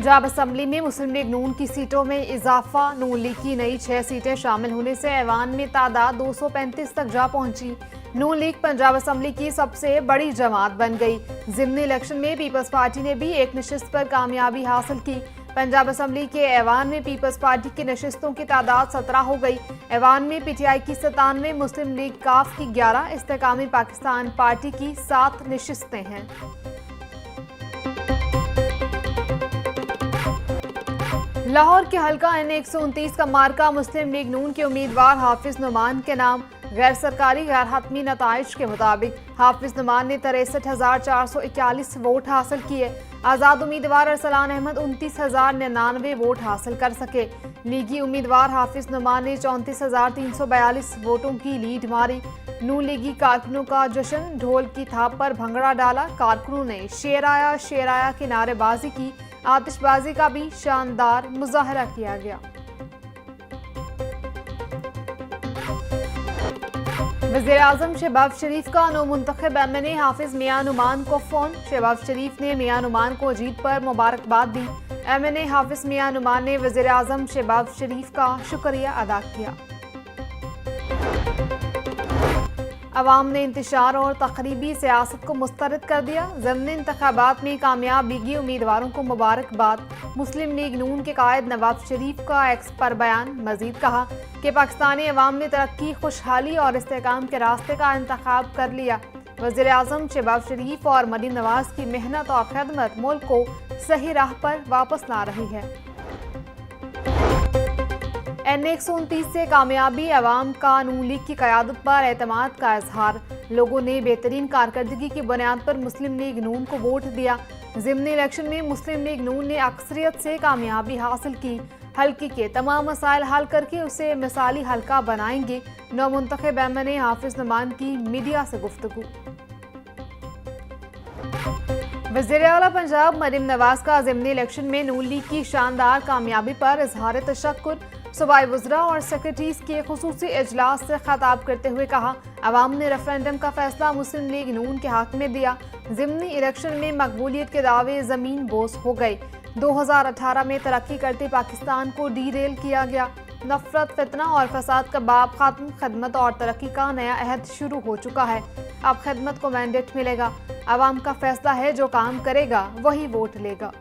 Punjab assembly में मुस्लिम league नून की सीटों में इजाफा। नून लीग की नई 6 सीटें शामिल होने से ऐवान में तादाद 235 तक जा पहुंची। नून लीग पंजाब असेंबली की सबसे बड़ी जमात बन गई। ज़िमनी इलेक्शन में पीपल्स पार्टी ने भी एक नशिस्त पर कामयाबी हासिल की। पंजाब असेंबली के ऐवान में पीपल्स पार्टी की नशिस्तों की तादाद 17 हो गई। ऐवान में पीटीआई की 97, मुस्लिम लीग काफ की 11, इस्तेकामी पाकिस्तान पार्टी की 7 नशिस्तें हैं। लाहौर के हल्का N129 का मार्का मुस्लिम लीग नून के उम्मीदवार हाफिज नुमान के नाम। गैर सरकारी गैर हतमी नताइज के मुताबिक हाफिज नुमान ने 63,441 वोट हासिल किए। आज़ाद उम्मीदवार अरसलान अहमद 29,099 वोट हासिल कर सके। लीगी उम्मीदवार हाफिज नुमान ने 34,342 वोटों की लीड मारी। नून लीगी कारकुनों का जश्न, ढोल की थाप पर भंगड़ा डाला। कारकुनों ने शेर आया की नारेबाजी की। आतिशबाजी का भी शानदार मुजाहरा किया गया। वज़ीर-ए-आज़म शहबाज शरीफ का नौमुंतखब MNA हाफिज मियां नुमान को फोन। शहबाज शरीफ ने मियां नुमान को जीत पर मुबारकबाद दी। MNA हाफिज मियां नुमान ने वज़ीर-ए-आज़म शहबाज शरीफ का शुक्रिया अदा किया। अवाम ने इंतशार और तकरीबी सियासत को मुस्तरद कर दिया। ज़िमनी इंतखाबात में कामयाब लीगी उम्मीदवारों को मुबारकबाद। मुस्लिम लीग नून के कायद नवाज शरीफ का एक्स पर बयान। मजीद कहा कि पाकिस्तानी अवाम ने तरक्की, खुशहाली और इस्तेहकाम के रास्ते का इंतखाब कर लिया। वज़ीर-ए-आज़म शहबाज शरीफ और मरीम नवाज की मेहनत और खिदमत मुल्क को सही राह पर वापस ला रही है। N129 से कामयाबी, अवाम का नून लीग की क़यादत पर एतमाद का इजहार। लोगों ने बेहतरीन कारकर्दगी की बुनियाद पर मुस्लिम लीग नून को वोट दिया। ज़िमनी इलेक्शन में मुस्लिम लीग नून ने अक्सरियत से कामयाबी हासिल की। हल्के के तमाम मसाइल हल करके उसे मिसाली हल्का बनाएंगे। नौमुंतखब MNA हाफिज नुमान की मीडिया से गुफ्तगू। वज़ीर आला पंजाब मरीम नवाज का ज़िमनी इलेक्शन में नून लीग की शानदार कामयाबी पर इजहार तशक्कुर। सूबाई वज़रा और सेक्रेटरीज के खुसूसी इजलास से खिताब करते हुए कहा, अवाम ने रेफरेंडम का फैसला मुस्लिम लीग नून के हक में दिया। ज़िमनी इलेक्शन में मकबूलियत के दावे ज़मीन बोस हो गए। 2018 में तरक्की करते पाकिस्तान को डीरेल किया गया। नफरत, फितना और फसाद का बाब खत्म, खदमत और तरक्की का नया अहद शुरू हो चुका है। अब खदमत को मैंडेट मिलेगा। अवाम का फैसला है, जो काम करेगा वही वोट लेगा।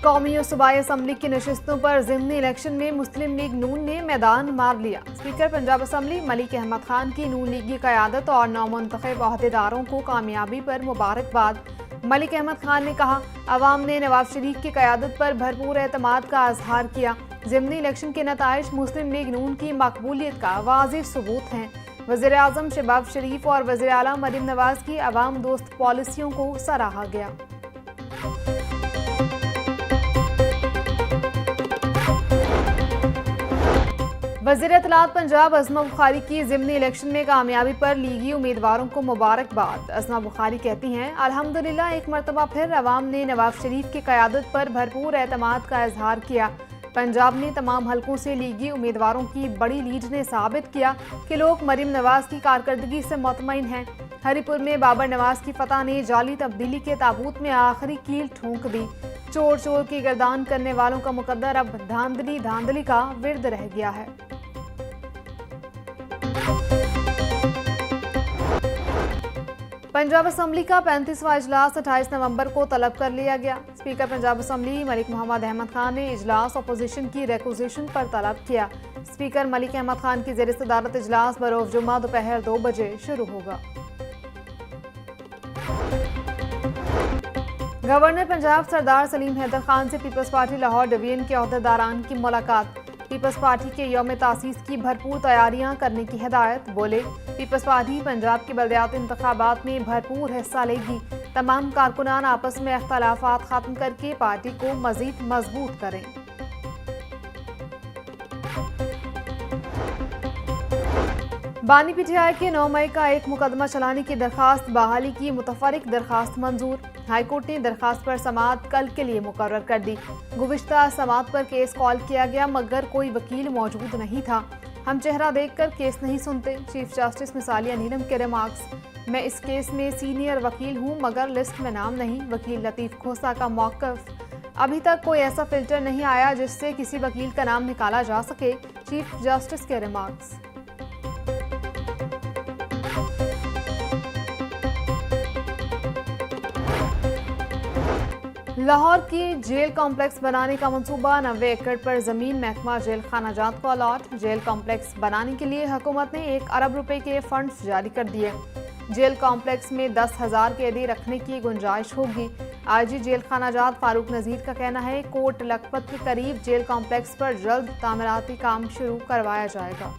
कौमी और सूबाई असम्बली की नशिस्तों पर ज़िमनी इलेक्शन में मुस्लिम लीग नून ने मैदान मार लिया। स्पीकर पंजाब असम्बली मलिक अहमद खान की नून लीग की क़यादत और नौमुंतखब अहदेदारों को कामयाबी पर मुबारकबाद। मलिक अहमद खान ने कहा, अवाम ने नवाज शरीफ की क़यादत पर भरपूर एतमाद का इजहार किया। ज़िमनी इलेक्शन के नताइज मुस्लिम लीग नून की मकबूलियत का वाज़िह सबूत हैं। वज़ीर-ए-आज़म शहबाज शरीफ और वज़ीर आला मरीम नवाज की अवाम दोस्त पॉलिसियों को सराहा गया। वज़ीर इत्तलात पंजाब अज़मा बुखारी की ज़िमनी इलेक्शन में कामयाबी पर लीगी उम्मीदवारों को मुबारकबाद। अज़मा बुखारी कहती हैं, अल्हम्दुलिल्लाह एक मरतबा फिर अवाम ने नवाज शरीफ की क़यादत पर भरपूर एतमाद का इजहार किया। पंजाब में तमाम हलकों से लीगी उम्मीदवारों की बड़ी लीड ने साबित किया कि लोग मरीम नवाज की कारकर्दगी से मुतमईन हैं। हरिपुर में बाबर नवाज की फतह ने जाली तब्दीली के ताबूत में आखिरी कील ठोंक दी। चोर चोर की गर्दान करने वालों का मुकद्दर अब धांधली का विर्द रह गया है। पंजाब असम्बली का 35वां इजलास 28 नवंबर को तलब कर लिया गया। स्पीकर पंजाब असम्बली मलिक मोहम्मद अहमद खान ने इजलास अपोजिशन की रिक्विजिशन पर तलब किया। स्पीकर मलिक अहमद खान की ज़ेर सदारत इजलास बरोज़ जुम्मा दोपहर 2 बजे शुरू होगा। गवर्नर पंजाब सरदार सलीम हैदर खान से पीपल्स पार्टी लाहौर डिवीजन के अहदेदारान की मुलाकात। पीपल्स पार्टी के यौम तासीस की भरपूर तैयारियां करने की हिदायत। बोले, पीपल्स पार्टी पंजाब के बल्दियाती इंतखाबात में भरपूर हिस्सा लेगी। तमाम कारकुनान आपस में इख्तलाफात खत्म करके पार्टी को मजीद मजबूत करें। बानी पीटीआई के 9 मई का एक मुकदमा चलाने की दरखास्त बहाली की मुतफरिक दरखास्त मंजूर। हाईकोर्ट ने दरखास्त पर समाअत कल के लिए मुकर्रर कर दी। गुज़िश्ता समाअत पर केस कॉल किया गया मगर कोई वकील मौजूद नहीं था। हम चेहरा देखकर केस नहीं सुनते। चीफ जस्टिस मिसालिया नीलम के रिमार्क्स। मैं इस केस में सीनियर वकील हूं मगर लिस्ट में नाम नहीं। वकील लतीफ खोसा का मौक़िफ़। अभी तक कोई ऐसा फिल्टर नहीं आया जिससे किसी वकील का नाम निकाला जा सके। चीफ जस्टिस के रिमार्क्स। लाहौर की जेल कॉम्प्लेक्स बनाने का मंसूबा 90 एकड़ पर जमीन महकमा जेल खाना जात को अलॉट। जेल कॉम्प्लेक्स बनाने के लिए हुकूमत ने 1 अरब रुपए के फंड्स जारी कर दिए। जेल कॉम्प्लेक्स में 10,000 कैदी रखने की गुंजाइश होगी। आईजी जेल खाना जात फारूक नजीर का कहना है कोट लखपत के करीब जेल कॉम्प्लेक्स पर जल्द तामीराती काम शुरू करवाया जाएगा।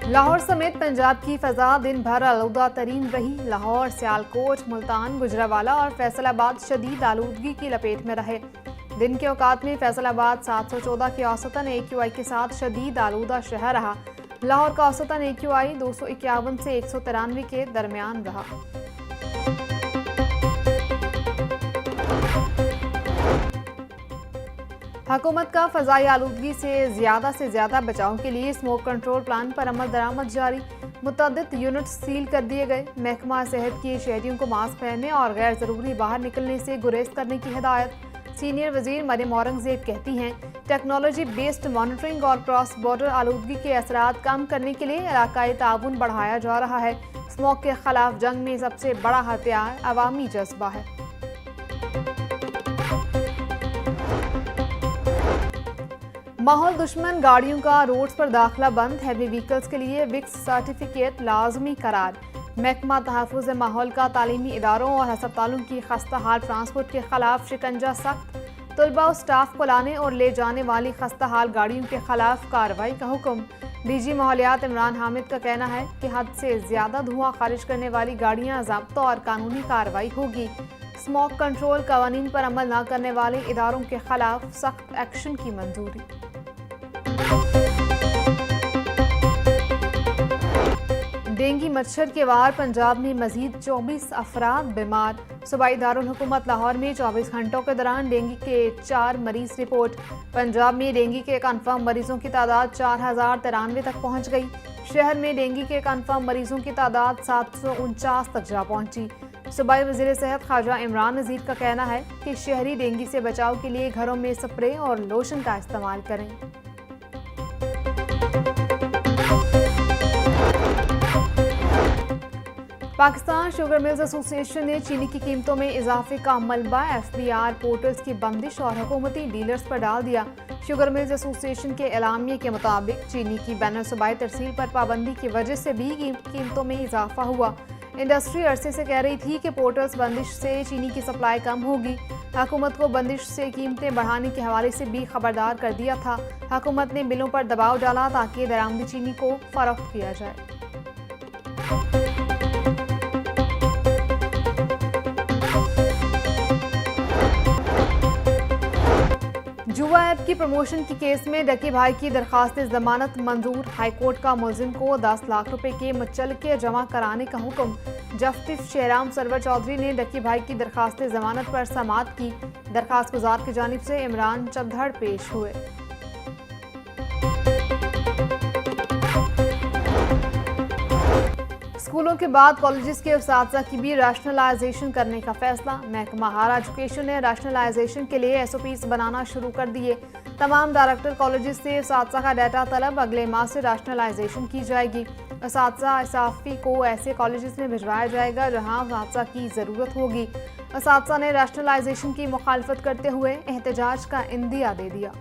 लाहौर समेत पंजाब की फजा दिन भर आलूदा तरीन रही। लाहौर, सियालकोट, मुल्तान, गुजरावाला और फैसलाबाद शदीद आलूदगी की लपेट में रहे। दिन के औकात में फैसलाबाद 714 के औसतन AQI के साथ शदीद आलूदा शहर रहा। लाहौर का औसतन AQI 251 से 193 के दरमियान रहा। हुकूमत का फजाई आलूदगी से ज्यादा बचाव के लिए स्मोक कंट्रोल प्लान पर अमल दरामद जारी। मुतअद्दिद यूनिट सील कर दिए गए। महकमा सेहत की शहरियों को मास्क पहनने और गैर जरूरी बाहर निकलने से गुरेज करने की हिदायत। सीनियर वजीर मरियम औरंगजेब कहती हैं टेक्नोलॉजी बेस्ड मॉनिटरिंग और क्रॉस बॉर्डर आलूदगी के असरात कम करने के लिए इलाकाई ताउन बढ़ाया जा रहा है। स्मोक के खिलाफ जंग में सबसे बड़ा हथियार अवामी जज्बा है। माहौल दुश्मन गाड़ियों का रोड्स पर दाखिला बंद। हैवी व्हीकल्स के लिए विक्स सर्टिफिकेट लाजमी करार। महकमा तहफ़्फ़ुज़ माहौल का तालीमी इदारों और अस्पतालों की खस्ता हाल ट्रांसपोर्ट के खिलाफ शिकंजा सख्त। तलबा और स्टाफ को लाने और ले जाने वाली खस्ता हाल गाड़ियों के खिलाफ कार्रवाई का हुक्म। DG माहौलियात इमरान हामिद का कहना है कि हद से ज़्यादा धुआं खारिज करने वाली गाड़ियाँ ज़ब्ता और कानूनी कार्रवाई होगी। स्मोक कंट्रोल कवानीन पर अमल न करने वाले इदारों के खिलाफ सख्त एक्शन की मंजूरी। डेंगू मच्छर के वार पंजाब में मजीद 24 अफराद बीमार। सूबाई दारुल हुकूमत लाहौर में 24 घंटों के दौरान डेंगू के 4 मरीज रिपोर्ट। पंजाब में डेंगू के कन्फर्म मरीजों की तादाद 4093 तक पहुंच गई। शहर में डेंगू के कन्फर्म मरीजों की तादाद 749 तक जा पहुंची। सूबाई वज़ीर सेहत ख्वाजा इमरान नज़ीर का कहना है कि शहरी डेंगू से बचाव के लिए घरों में स्प्रे और लोशन का इस्तेमाल करें। पाकिस्तान शुगर मिल्स एसोसिएशन ने चीनी की कीमतों में इजाफे का मलबा FBR पोर्टल्स की बंदिश और हुकूमती डीलर्स पर डाल दिया। शुगर मिल्स एसोसिएशन के एलामिये के मुताबिक चीनी की बैन सूबाई तरसील पर पाबंदी की वजह से भी कीमतों में इजाफा हुआ। इंडस्ट्री अरसे से कह रही थी कि पोर्टल्स बंदिश से चीनी की सप्लाई कम होगी। हुकूमत को बंदिश से कीमतें बढ़ाने के हवाले से भी खबरदार कर दिया था। हुकूमत ने मिलों पर दबाव डाला ताकि दरामदी चीनी को फरोख्त किया जाए। जुआ ऐप की प्रमोशन की केस में डकी भाई की दरखास्त जमानत मंजूर। हाईकोर्ट का मुलजिम को 10 लाख रुपए के मुचल्लके जमा कराने का हुक्म। जस्टिस शेराम सरवर चौधरी ने डकी भाई की दरखास्त जमानत पर समाअत की। दरखास्त गुजार की जानिब से इमरान चौधरी पेश हुए। स्कूलों के बाद कॉलेजेस के उस्ताज़ा की भी रैशनलाइजेशन करने का फैसला। महकमा हायर एजुकेशन ने रैशनलाइजेशन के लिए SOPs बनाना शुरू कर दिए। तमाम डायरेक्टर कॉलेजेस से उस्ताज़ा का डाटा तलब अगले माह से रैशनलाइजेशन की जाएगी। उस्ताज़ा इसाफ़ी को ऐसे कॉलेजेस में भिजवाया जाएगा जहां उस्ताज़ा की ज़रूरत होगी। उस्ताज़ा ने रैशनलाइजेशन की मुखालफत करते हुए एहतजाज का इंदिया दे दिया।